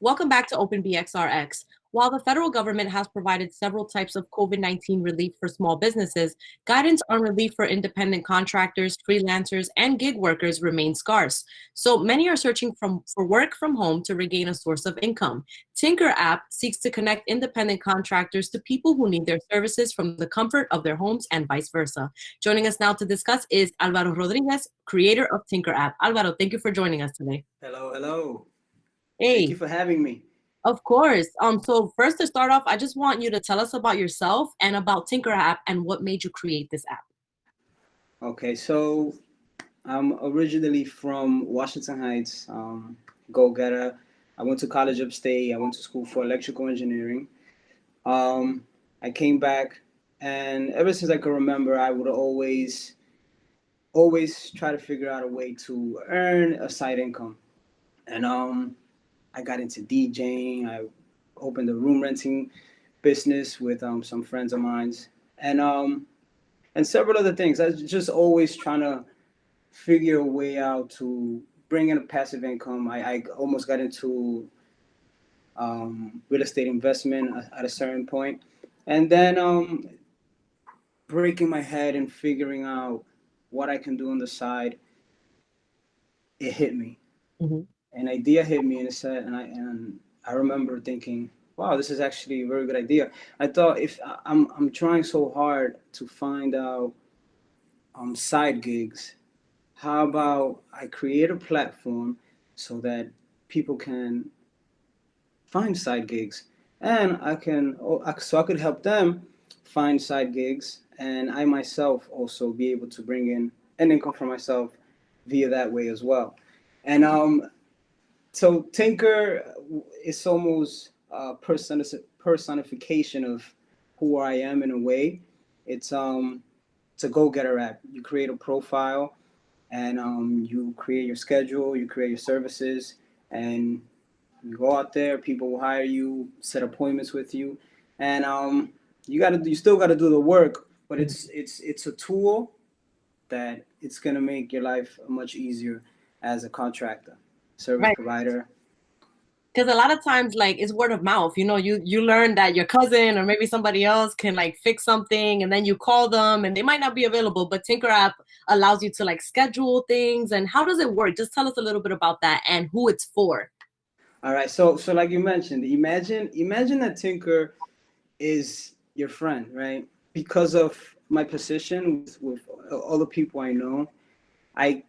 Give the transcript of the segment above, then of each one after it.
Welcome back to Open BXRx. While the federal government has provided several types of COVID-19 relief for small businesses, guidance on relief for independent contractors, freelancers, and gig workers remains scarce. So many are searching for work from home to regain a source of income. Tinker app seeks to connect independent contractors to people who need their services from the comfort of their homes and vice versa. Joining us now to discuss is Alvaro Rodriguez, creator of Tinker app. Alvaro, thank you for joining us today. Hello, hello. Thank you Hey. for having me. Of course. So first to start off, I just want you to tell us about yourself and about Tinker app and what made you create this app. Okay, so I'm originally from Washington Heights, go-getter. I went to college upstate. I went to school for electrical engineering. Um, I came back, and ever since I could remember, I would always try to figure out a way to earn a side income. And I got into DJing. I opened a room renting business with some friends of mine, and and several other things. I was just always trying to figure a way out to bring in a passive income. I almost got into real estate investment at a certain point, and then breaking my head and figuring out what I can do on the side. It hit me. Mhm. An idea hit me, and it said, and I remember thinking, wow, this is actually a very good idea. I thought if I'm trying so hard to find out side gigs, how about I create a platform so that people can find side gigs, and so I could help them find side gigs, and I myself also be able to bring in an income for myself via that way as well. And so Tinker is almost a personification of who I am in a way. It's um it's a go-getter app. You create a profile, and you create your schedule, you create your services, and you go out there. People will hire you, set appointments with you, and you still gotta do the work. But it's a tool that it's gonna make your life much easier as a contractor, service Right. provider. Because a lot of times, like, it's word of mouth. You learn that your cousin or maybe somebody else can like fix something, and then you call them, and they might not be available. But Tinker app allows you to like schedule things. And how does it work? Just tell us a little bit about that and who it's for. All right, so like you mentioned, imagine that Tinker is your friend, right? Because of my position with all the people I know, I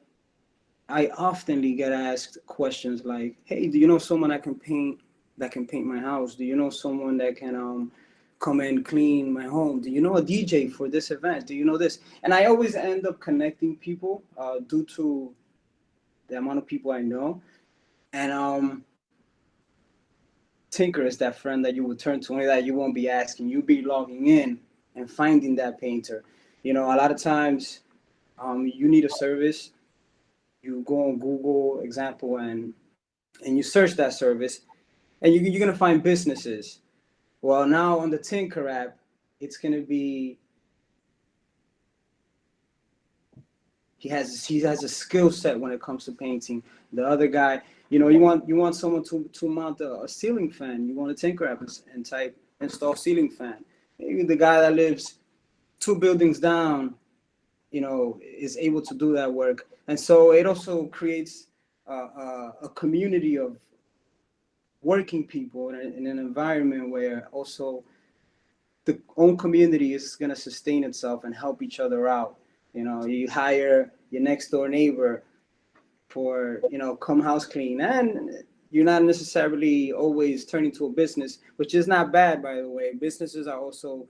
I oftenly get asked questions like, "Hey, do you know someone that can paint my house? Do you know someone that can come and clean my home? Do you know a DJ for this event? Do you know this?" And I always end up connecting people due to the amount of people I know. And Tinker is that friend that you would turn to, only that you won't be asking. You'll be logging in and finding that painter. You know, a lot of times you need a service. You go on Google, example, and you search that service, and you're gonna find businesses. Well, now on the Tinker app, it's gonna be he has a skill set when it comes to painting. The other guy, you want someone to mount a ceiling fan. You want a Tinker app and type install ceiling fan. Maybe the guy that lives two buildings down, is able to do that work. And so it also creates a community of working people in an environment where also the own community is going to sustain itself and help each other out. You hire your next door neighbor for, come house clean, and you're not necessarily always turning to a business, which is not bad, by the way. Businesses are also,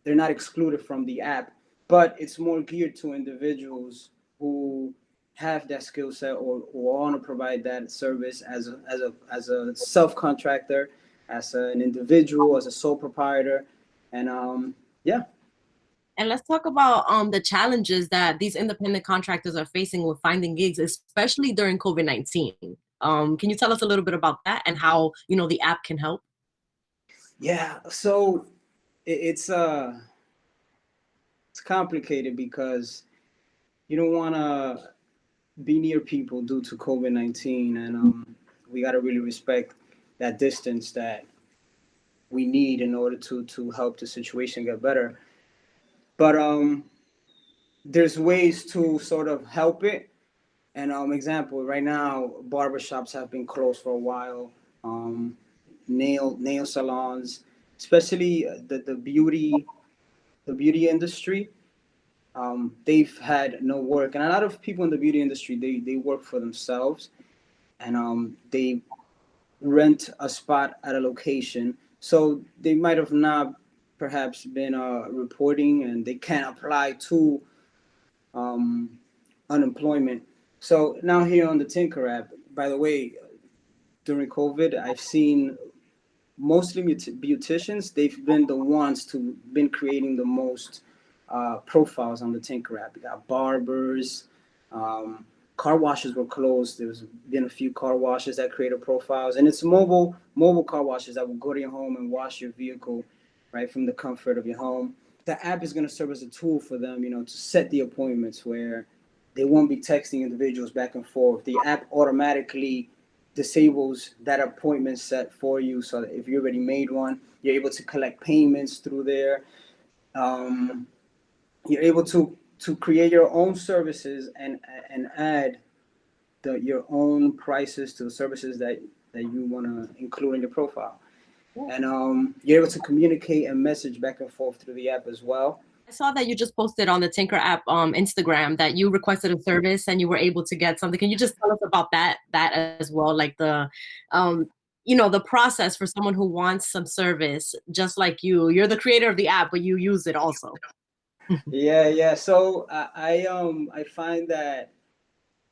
they're not excluded from the app, but it's more geared to individuals who have that skill set or want to provide that service as a self contractor, as an individual, as a sole proprietor, and yeah. And let's talk about the challenges that these independent contractors are facing with finding gigs, especially during COVID-19. Can you tell us a little bit about that and how the app can help? Yeah, so it's complicated because you don't want to be near people due to COVID-19, and we got to really respect that distance that we need in order to help the situation get better. But there's ways to sort of help it. And example, right now, barbershops have been closed for a while. Um, nail salons, especially the beauty industry. They've had no work, and a lot of people in the beauty industry they work for themselves, and they rent a spot at a location, so they might have not perhaps been reporting, and they can't apply to um, unemployment. So now here on the Tinker app, by the way, during COVID, I've seen mostly beauticians. They've been the ones to been creating the most profiles on the Tinker app. You got barbers, um, car washes were closed. There's been a few car washes that created profiles, and it's mobile car washes that will go to your home and wash your vehicle right from the comfort of your home. The app is going to serve as a tool for them, to set the appointments where they won't be texting individuals back and forth. The app automatically disables that appointment set for you, so that if you already made one, you're able to collect payments through there. Um, you're able to create your own services and add your own prices to the services that you want to include in your profile. And you're able to communicate and message back and forth through the app as well. I saw that you just posted on the Tinker app Instagram that you requested a service and you were able to get something. Can you just tell us about that as well? Like um, the process for someone who wants some service, just like you. You're the creator of the app, but you use it also. Yeah. So I find that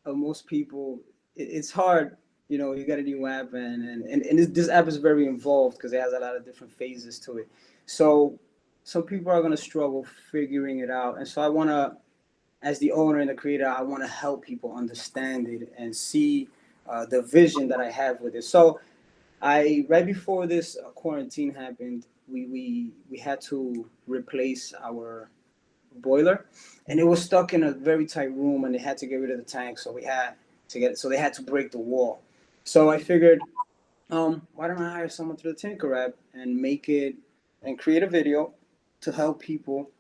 most people it's hard. You got a new app, and this app is very involved because it has a lot of different phases to it. So some people are going to struggle figuring it out, and so I want to, as the owner and the creator, I want to help people understand it and see the vision that I have with it. So I right before this quarantine happened, we had to replace our boiler, and it was stuck in a very tight room, and they had to get rid of the tank. So we had to get so they had to break the wall. So I figured, why don't I hire someone through the Tinker app and make it and create a video to help people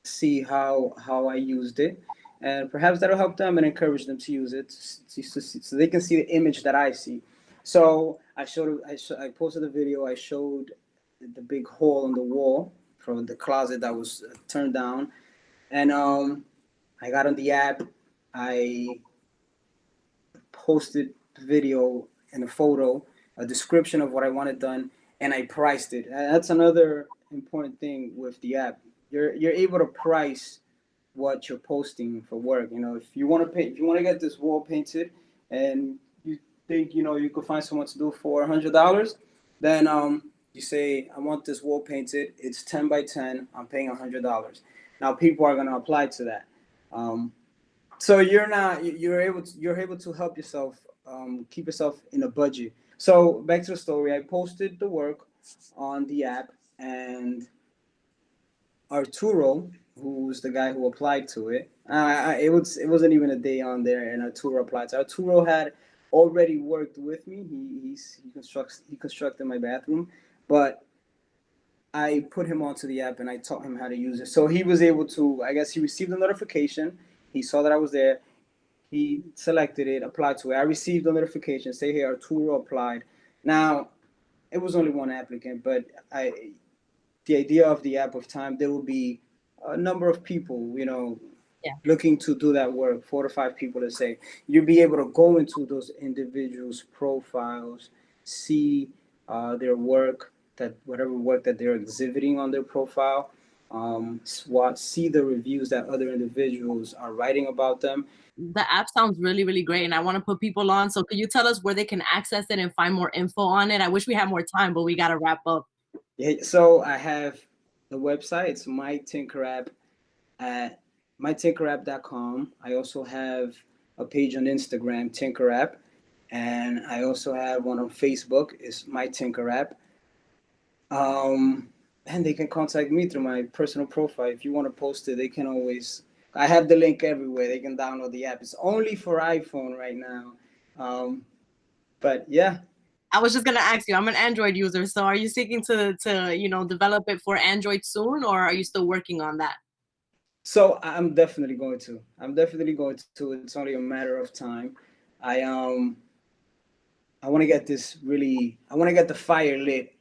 see how I used it, and perhaps that'll help them and encourage them to use it so they can see the image that I see. So I posted a video. I showed the big hole in the wall from the closet that was turned down, and I got on the app. I posted the video and a photo, a description of what I wanted done, and I priced it. That's another important thing with the app. You're able to price what you're posting for work. If you want to pay, if you want to get this wall painted, and you think you could find someone to do for $100, then you say, I want this wall painted. It's 10 by 10. I'm paying $100. Now people are going to apply to that. So you're able to help yourself, keep yourself in a budget. So back to the story. I posted the work on the app, and Arturo, who's the guy who applied to it, it wasn't even a day on there, and Arturo applied. So Arturo had already worked with me. He constructed my bathroom, but I put him onto the app and I taught him how to use it. So he was able to. I guess he received a notification. He saw that I was there. He selected it, applied to it. I received a notification say, "Hey, Arturo applied." Now, it was only one applicant, but the idea of the app of time, there will be a number of people, Yeah. looking to do that work, 4 to 5 people to say. You'll be able to go into those individuals' profiles, see their work, that whatever work that they're exhibiting on their profile, see the reviews that other individuals are writing about them. The app sounds really, really great, and I want to put people on. So could you tell us where they can access it and find more info on it? I wish we had more time, but we got to wrap up. Yeah, so I have the website. It's my Tinker app at mytinkerapp.com. I also have a page on Instagram, Tinker app, and I also have one on Facebook. It's my Tinker app. And they can contact me through my personal profile. If you want to post it, they can always. I have the link everywhere. They can download the app. It's only for iPhone right now. But yeah. I was just gonna ask you. I'm an Android user, so are you seeking to develop it for Android soon, or are you still working on that? So I'm definitely going to. I'm definitely going to. It's only a matter of time. I um I want to get this really. I want to get the fire lit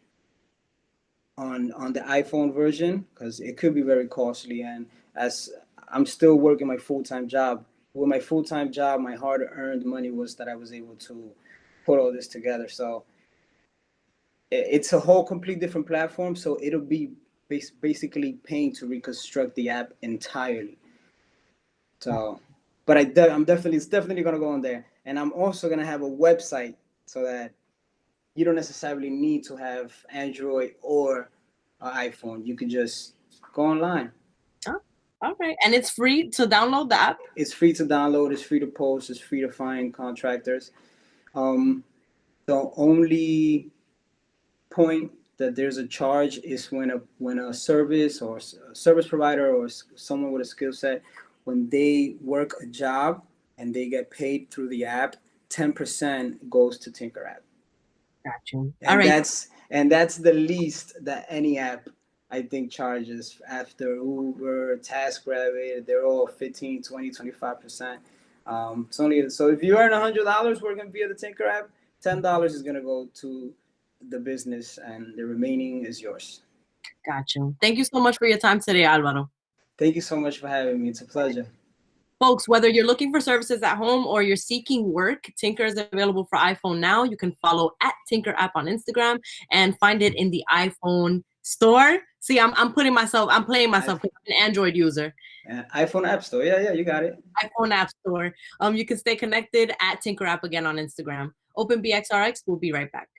on the iPhone version because it could be very costly. And as I'm still working my full time job, with my full time job, my hard earned money was that I was able to put all this together. So it's a whole complete different platform. So it'll be basically paying to reconstruct the app entirely. So, but I'm definitely, it's definitely gonna go on there, and I'm also gonna have a website so that you don't necessarily need to have Android or iPhone. You can just go online. Oh, all right. And it's free to download the app? It's free to download. It's free to post. It's free to find contractors. Um, the only point that there's a charge is when a service or a service provider or someone with a skill set, when they work a job and they get paid through the app, 10% goes to Tinker App. Got you. And All right. that's the least that any app I think charges. After Uber, TaskRabbit, they're all 15, 20, 25%. It's only, so if you earn $100 working via the Tinker app, $10 is gonna go to the business and the remaining is yours. Got you. Thank you so much for your time today, Alvaro. Thank you so much for having me. It's a pleasure. Folks, whether you're looking for services at home or you're seeking work, Tinker is available for iPhone now. You can follow at Tinker App on Instagram and find it in the iPhone store. See, I'm playing myself because I'm an Android user. iPhone App Store. Yeah, you got it. iPhone App Store. You can stay connected at Tinker App again on Instagram. Open BXRx. We'll be right back.